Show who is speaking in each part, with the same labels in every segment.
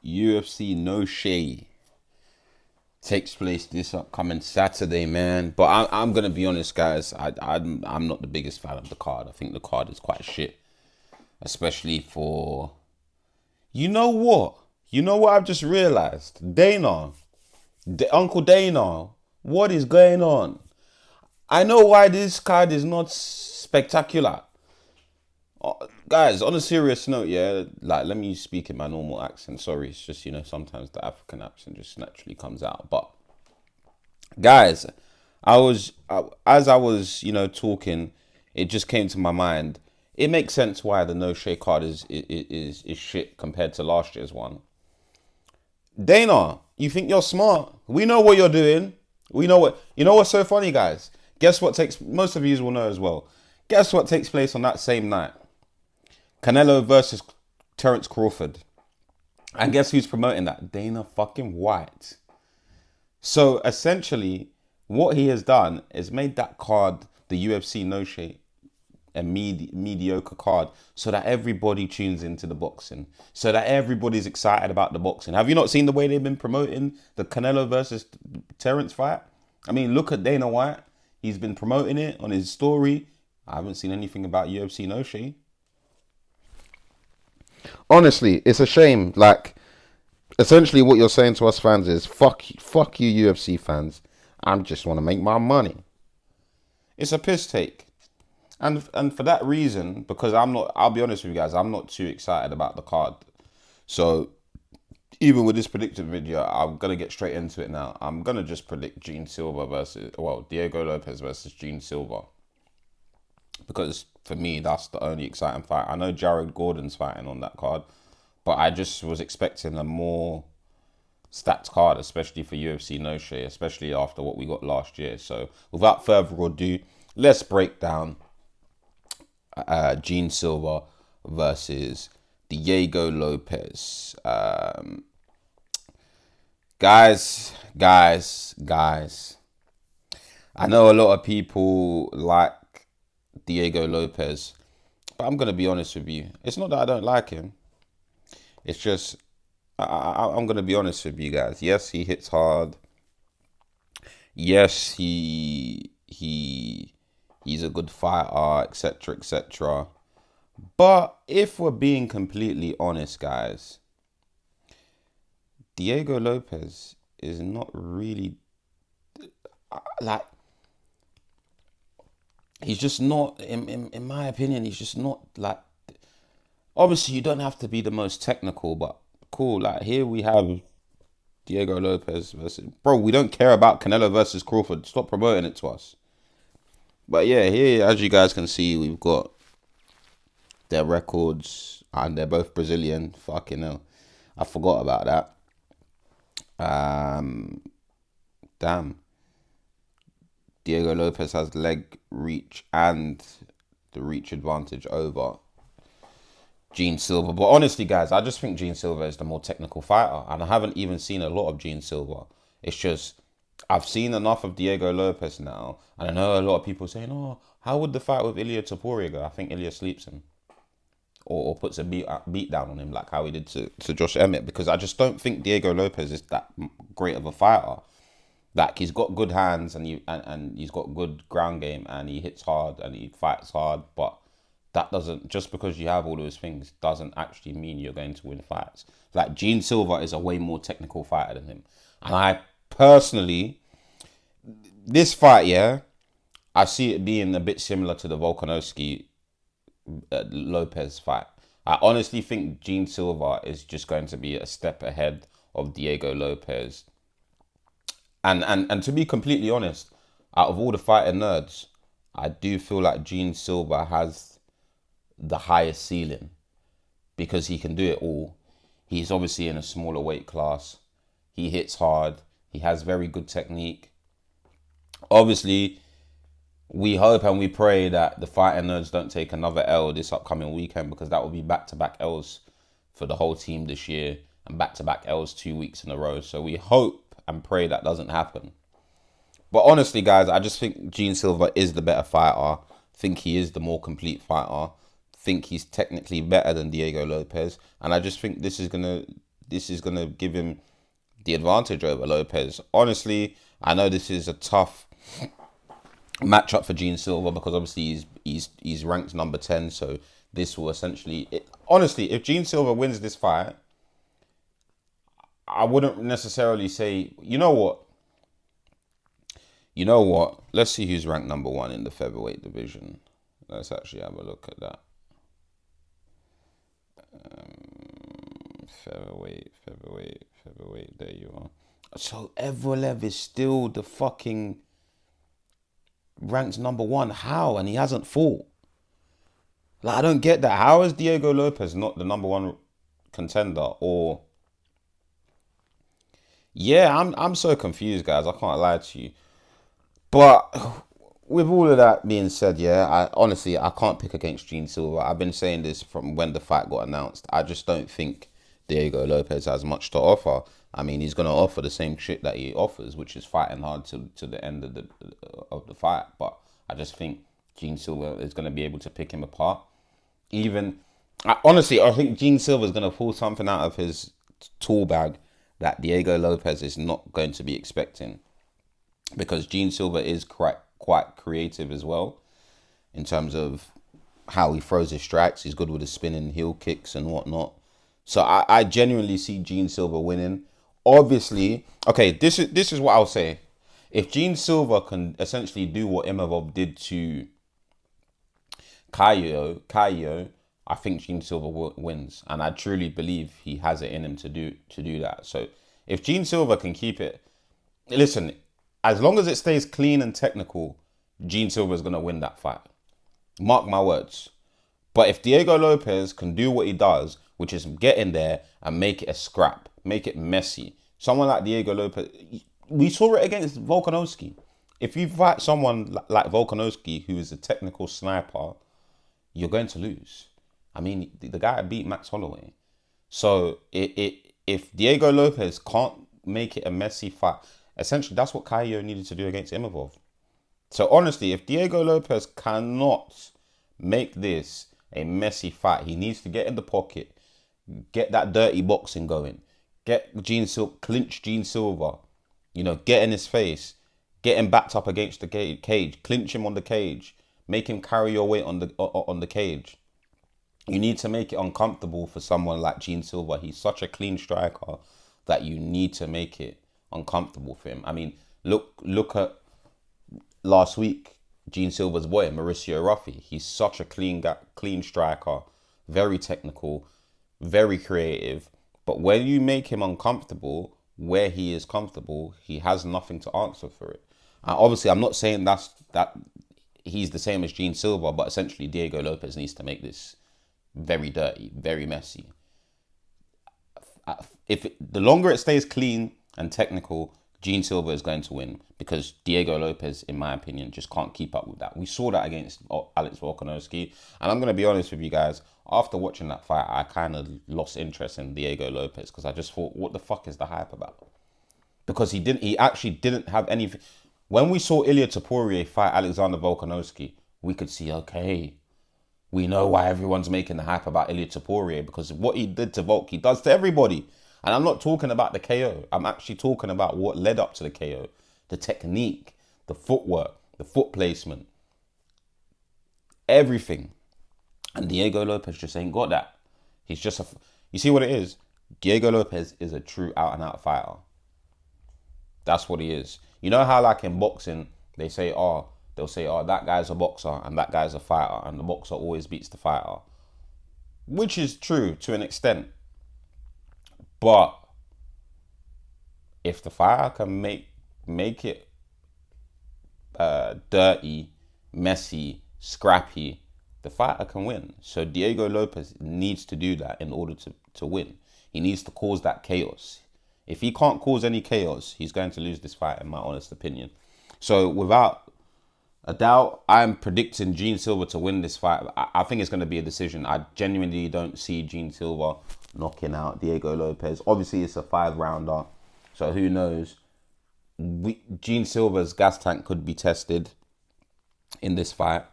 Speaker 1: UFC No Shea takes place this upcoming Saturday, man. But I'm gonna be honest, guys. I'm not the biggest fan of the card. I think the card is quite shit, especially for. You know what? You know what I've just realized? Dana, Uncle Dana, what is going on? I know why this card is not spectacular. Guys, on a serious note, yeah, like, let me speak in my normal accent. Sorry, it's just, sometimes the African accent just naturally comes out. But, guys, as I was, talking, it just came to my mind. It makes sense why the No Shea card is shit compared to last year's one. Dana, you think you're smart? We know what you're doing. We know what. You know what's so funny, guys? Guess what most of you will know as well. Guess what takes place on that same night? Canelo versus Terence Crawford. And guess who's promoting that? Dana fucking White. So essentially, what he has done is made that card, the UFC No Shea, a mediocre card, so that everybody tunes into the boxing, so that everybody's excited about the boxing. Have you not seen the way they've been promoting the Canelo versus Terence fight? I mean, look at Dana White. He's been promoting it on his story. I haven't seen anything about UFC No Shea. Honestly, it's a shame. Like, essentially what you're saying to us fans is, fuck you UFC fans. I just want to make my money. It's a piss take. And for that reason, because I'll be honest with you guys, I'm not too excited about the card. So even with this predictive video, I'm going to get straight into it now. I'm going to just predict Diego Lopez versus Gene Silva. Because for me, that's the only exciting fight. I know Jared Gordon's fighting on that card, but I just was expecting a more stacked card, especially for UFC No Shea, especially after what we got last year. So without further ado, let's break down Gene Silva versus Diego Lopez. Guys. I know a lot of people like Diego Lopez, but I'm going to be honest with you. It's not that I don't like him. It's just, I'm going to be honest with you guys. Yes, he hits hard. Yes, he's a good fighter, etc., etc. But if we're being completely honest, guys, Diego Lopez is not really, like, he's just not, in my opinion, he's just not, like, obviously you don't have to be the most technical, but cool. Like, here we have Diego Lopez versus, bro, we don't care about Canelo versus Crawford. Stop promoting it to us. But yeah, here, as you guys can see, we've got their records, and they're both Brazilian. Fucking hell, I forgot about that. Damn. Diego Lopez has leg reach and the reach advantage over Gene Silva. But honestly, guys, I just think Gene Silva is the more technical fighter. And I haven't even seen a lot of Gene Silva. It's just, I've seen enough of Diego Lopez now. And I know a lot of people saying, oh, how would the fight with Ilia Topuria go? I think Ilia sleeps him. Or puts a beat down on him like how he did to Josh Emmett. Because I just don't think Diego Lopez is that great of a fighter. Like, he's got good hands and he's got good ground game and he hits hard and he fights hard, but that doesn't, just because you have all those things, doesn't actually mean you're going to win fights. Like, Gene Silva is a way more technical fighter than him. And I personally, this fight, yeah, I see it being a bit similar to the Volkanovski Lopez fight. I honestly think Gene Silva is just going to be a step ahead of Diego Lopez. And to be completely honest, out of all the fighting nerds, I do feel like Gene Silva has the highest ceiling because he can do it all. He's obviously in a smaller weight class. He hits hard. He has very good technique. Obviously, we hope and we pray that the fighting nerds don't take another L this upcoming weekend, because that will be back-to-back L's for the whole team this year and back-to-back L's 2 weeks in a row. So we hope and pray that doesn't happen. But honestly, guys, I just think Gene Silva is the better fighter. Think he is the more complete fighter. Think he's technically better than Diego Lopez. And I just think this is this is gonna give him the advantage over Lopez. Honestly, I know this is a tough matchup for Gene Silva because obviously he's ranked number 10, so this will essentially honestly, if Gene Silva wins this fight, I wouldn't necessarily say, you know what? Let's see who's ranked number 1 in the featherweight division. Let's actually have a look at that. Featherweight. There you are. So Evloev is still the fucking ranked number 1. How? And he hasn't fought. Like, I don't get that. How is Diego Lopez not the number 1 contender? Or yeah, I'm so confused, guys. I can't lie to you. But with all of that being said, yeah, I can't pick against Gene Silva. I've been saying this from when the fight got announced. I just don't think Diego Lopez has much to offer. I mean, he's going to offer the same shit that he offers, which is fighting hard to the end of the fight. But I just think Gene Silva is going to be able to pick him apart. Honestly, I think Gene Silva is going to pull something out of his tool bag that Diego Lopez is not going to be expecting. Because Gene Silva is quite creative as well in terms of how he throws his strikes. He's good with his spinning heel kicks and whatnot. So I genuinely see Gene Silva winning. Obviously, okay, this is what I'll say. If Gene Silva can essentially do what Imavov did to Caio, I think Gene Silva wins. And I truly believe he has it in him to do that. So if Gene Silva can keep it... Listen, as long as it stays clean and technical, Gene Silva is going to win that fight. Mark my words. But if Diego Lopez can do what he does, which is get in there and make it a scrap, make it messy. Someone like Diego Lopez, we saw it against Volkanovski. If you fight someone like Volkanovski, who is a technical sniper, you're going to lose. I mean, the guy beat Max Holloway. So if Diego Lopez can't make it a messy fight, essentially that's what Caio needed to do against Imavov. So honestly, if Diego Lopez cannot make this a messy fight, he needs to get in the pocket, get that dirty boxing going, get clinch Gene Silva, get in his face, get him backed up against the cage, clinch him on the cage, make him carry your weight on the cage. You need to make it uncomfortable for someone like Gene Silva. He's such a clean striker that you need to make it uncomfortable for him. I mean, look at last week, Gene Silva's boy, Mauricio Ruffy. He's such a clean striker, very technical, very creative. But when you make him uncomfortable, where he is comfortable, he has nothing to answer for it. Obviously, I'm not saying that he's the same as Gene Silva, but essentially Diego Lopez needs to make this very dirty, very messy. The longer it stays clean and technical, Gene Silva is going to win because Diego Lopez, in my opinion, just can't keep up with that. We saw that against Alex Volkanovski. And I'm going to be honest with you guys, after watching that fight, I kind of lost interest in Diego Lopez because I just thought, what the fuck is the hype about? Because he actually didn't have anything. When we saw Ilia Topuria fight Alexander Volkanovski, we could see, okay, we know why everyone's making the hype about Ilia Topuria, because what he did to Volk, he does to everybody. And I'm not talking about the KO. I'm actually talking about what led up to the KO. The technique, the footwork, the foot placement, everything. And Diego Lopez just ain't got that. He's just you see what it is? Diego Lopez is a true out-and-out fighter. That's what he is. You know how like in boxing, they'll say, that guy's a boxer and that guy's a fighter, and the boxer always beats the fighter. Which is true to an extent. But if the fighter can make it dirty, messy, scrappy, the fighter can win. So Diego Lopez needs to do that in order to win. He needs to cause that chaos. If he can't cause any chaos, he's going to lose this fight, in my honest opinion. So without a doubt, I'm predicting Gene Silva to win this fight. I think it's going to be a decision. I genuinely don't see Gene Silva knocking out Diego Lopez. Obviously, it's a 5-rounder, so who knows? Gene Silva's gas tank could be tested in this fight,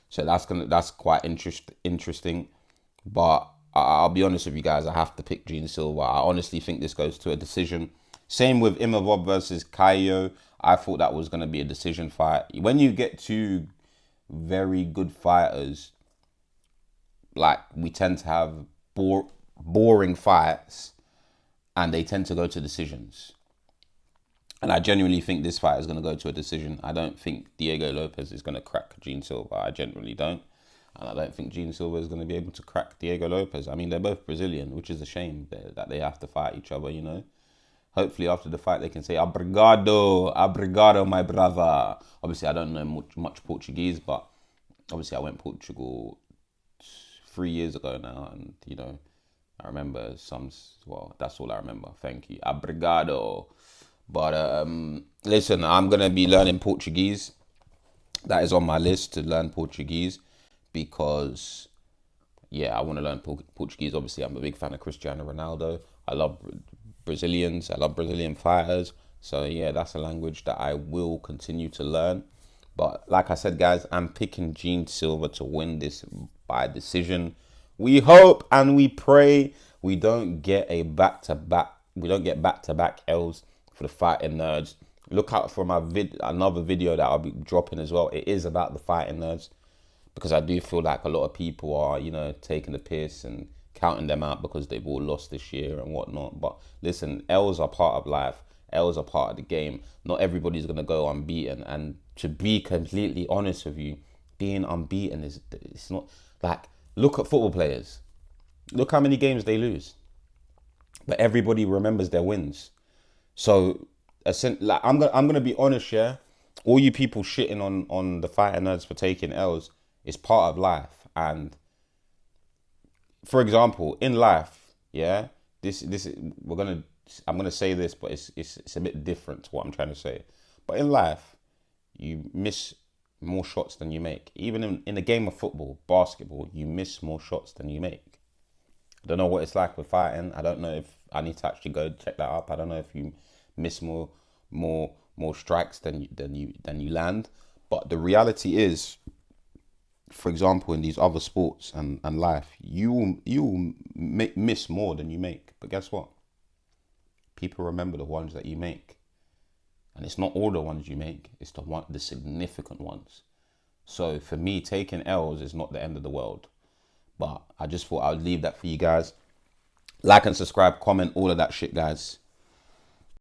Speaker 1: so that's quite interesting. But I'll be honest with you guys. I have to pick Gene Silva. I honestly think this goes to a decision. Same with Imavov versus Kaio. I thought that was going to be a decision fight. When you get two very good fighters, like we tend to have boring fights, and they tend to go to decisions. And I genuinely think this fight is going to go to a decision. I don't think Diego Lopez is going to crack Gene Silva. I genuinely don't. And I don't think Gene Silva is going to be able to crack Diego Lopez. I mean, they're both Brazilian, which is a shame that they have to fight each other, you know. Hopefully after the fight they can say, obrigado, obrigado, my brother. Obviously, I don't know much Portuguese, but obviously I went Portugal 3 years ago now. And, you know, I remember well, that's all I remember. Thank you. Obrigado. But listen, I'm going to be learning Portuguese. That is on my list to learn Portuguese because, yeah, I want to learn Portuguese. Obviously, I'm a big fan of Cristiano Ronaldo. I love Brazilians. I love Brazilian fighters. So, yeah, that's a language that I will continue to learn. But like I said, guys, I'm picking Gene Silva to win this by decision. We hope and we pray we don't get a back-to-back. We don't get back-to-back L's for the fighting nerds. Look out for my another video that I'll be dropping as well. It is about the fighting nerds because I do feel like a lot of people are, you know, taking the piss and counting them out because they've all lost this year and whatnot. But listen, L's are part of life. L's are part of the game. Not everybody's going to go unbeaten. And to be completely honest with you, being unbeaten it's not like, look at football players. Look how many games they lose. But everybody remembers their wins. So, like, I'm gonna be honest, yeah. All you people shitting on the fighter nerds for taking L's is part of life. And for example, in life, yeah, I'm gonna say this, but it's a bit different to what I'm trying to say. But in life, you miss more shots than you make. Even in a game of football, basketball, you miss more shots than you make. I don't know what it's like with fighting. I don't know if I need to actually go check that up. I don't know if you miss more strikes than you land. But the reality is, for example, in these other sports and life, you will miss more than you make. But guess what? People remember the ones that you make, and it's not all the ones you make. It's the significant ones. So for me, taking L's is not the end of the world. But I just thought I would leave that for you guys. Like and subscribe, comment, all of that shit, guys.